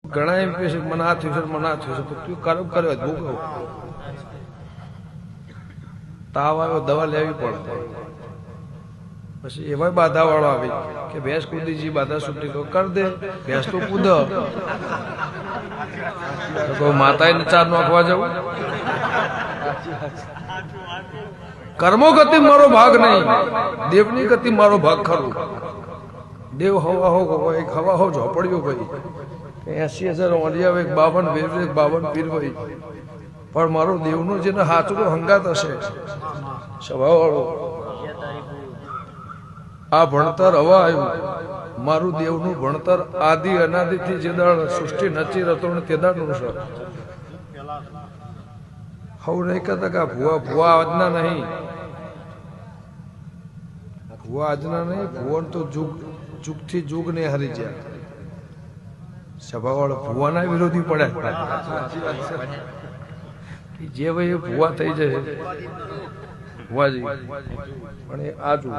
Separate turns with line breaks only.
ઘણા એમ કહે છે મને આ થયું છે મને આ થયું છે તું કર્મ કર્યો ભૂખ તાવ આવ્યો દવા લેવી પડે પછી એવા બાધા વાળો આવી કે ભેંસ કૂદીજી બાધા છૂટી તો કર દે ભેંસ તો કૂદ માતા ચાર નોખવા જવું કર્મો ગતિ મારો ભાગ નહીં દેવની ગતિ મારો ભાગ ખરો દેવ હવા હો એક હવા હો ઝોપડ્યું ભાઈ 80,000 ઓડિયા એક 52 પીર ભાઈ પણ મારો દેવનો જેને હાથનો હંગાત હશે સ્વભાવવાળો આ ભણતર હવા આવ્યું મારું દેવનું ભણતર આદિ અનાદિથી જે દાળ સૃષ્ટિ નચી રતોણ તે દાળનું છે હવ નહીં કહેતા કે ભુવા આજના નહીં ભુવા આજના નહીં ભુવન તો જુગથી જુગ ને હરી ગયા સભાવાળો ભુવાના વિરોધી પડ્યા જે ભાઈ ભુવા થઈ જાય ભુવાજી પણ એ આ જુગ